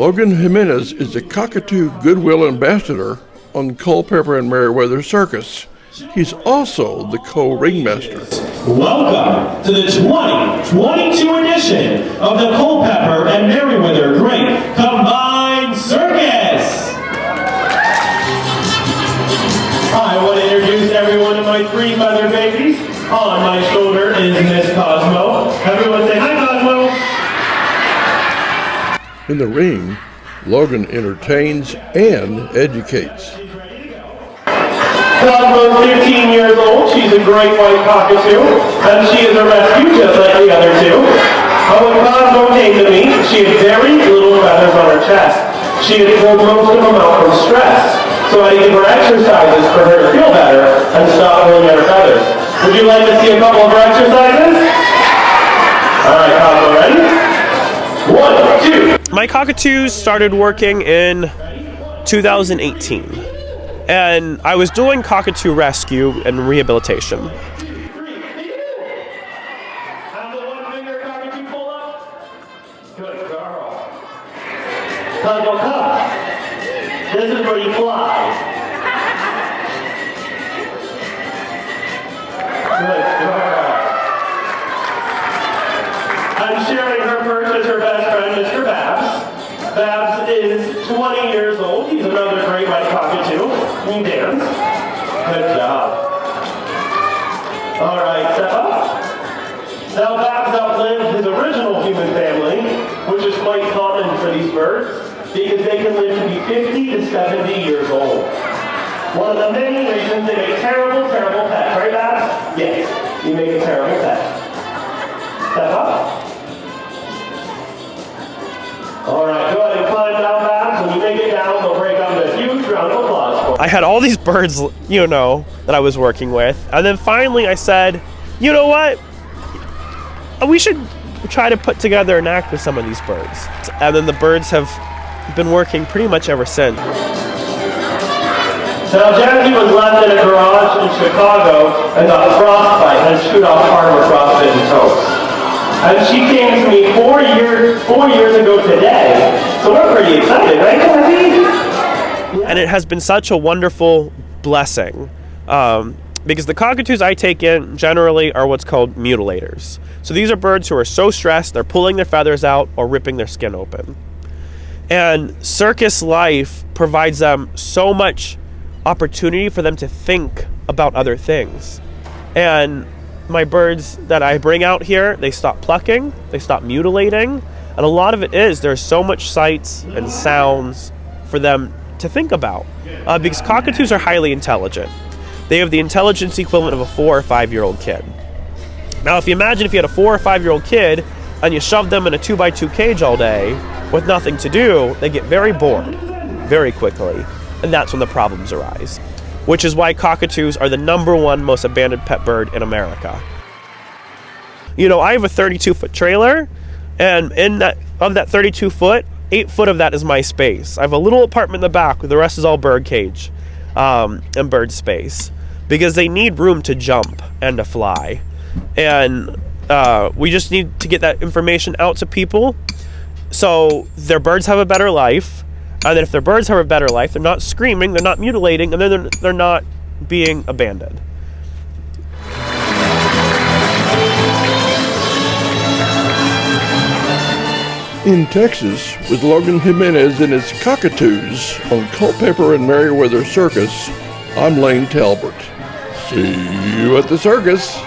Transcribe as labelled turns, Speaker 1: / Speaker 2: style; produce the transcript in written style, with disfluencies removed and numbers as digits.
Speaker 1: Logan Jiminez is the Cockatoo Goodwill Ambassador on Culpepper-Merriweather Circus. He's also the co-ringmaster.
Speaker 2: Welcome to the 2022 edition of the Culpepper-Merriweather Great Combined Circus. I want to introduce everyone to my three mother babies. On my shoulder is Miss Cosmo. Everyone say hi, Cosmo.
Speaker 1: In the ring, Logan entertains and educates.
Speaker 2: Cosmo's 15 years old. She's a great white cockatoo, and she is a rescue just like the other two. When Cosmo came to me, she had very little feathers on her chest. She had pulled most of them out from stress, so I had to give her exercises for her to feel better and stop pulling at her feathers. Would you like to see a couple of her exercises? All right, Cosmo, ready? 1, 2.
Speaker 3: My cockatoos started working in 2018, and I was doing cockatoo rescue and rehabilitation.
Speaker 2: Have the one finger cockatoo pull up. Good girl. Cosmo, come. This is where you fly. Good girl. I'm sharing her perch with her best friend, Mr. Babs. Babs is 20 years old. He's another great white cockatoo. He dance. Good job. All right, step up. Now Babs outlived his original human family, which is quite common for these birds, because they can live to be 50 to 70 years old. One of the many reasons they make terrible, terrible pets, right, Babs? Yes, you make a terrible pet. Step up. All right, go ahead and climb down, Babs. When you make it down, they'll break out a huge round of applause.
Speaker 3: I had all these birds, that I was working with, and then finally I said, you know what? We should try to put together an act with some of these birds. And then the birds have been working pretty much ever since.
Speaker 2: Now, Jackie was left in a garage in Chicago and got frostbite and chewed off part of her frostbitten toes. And she came to me 4 years ago today, so we're pretty excited, right, Jackie?
Speaker 3: And it has been such a wonderful blessing, because the cockatoos I take in generally are what's called mutilators. So these are birds who are so stressed, they're pulling their feathers out or ripping their skin open. And circus life provides them so much opportunity for them to think about other things. And my birds that I bring out here, they stop plucking, they stop mutilating, and a lot of it is there's so much sights and sounds for them to think about, because cockatoos are highly intelligent. They have the intelligence equivalent of a 4 or 5 year old kid. Now, if you imagine if you had a 4 or 5 year old kid and you shoved them in a 2x2 cage all day with nothing to do, they get very bored very quickly, and that's when the problems arise. Which is why cockatoos are the #1 most abandoned pet bird in America. I have a 32-foot trailer, and of that 32 foot, 8 foot of that is my space. I have a little apartment in the back, the rest is all bird cage and bird space, because they need room to jump and to fly. And we just need to get that information out to people so their birds have a better life. And then if their birds have a better life, they're not screaming, they're not mutilating, and then they're not being abandoned.
Speaker 1: In Texas, with Logan Jiminez and his Cockatoos on Culpepper-Merriweather Circus, I'm Lane Talbert. See you at the circus.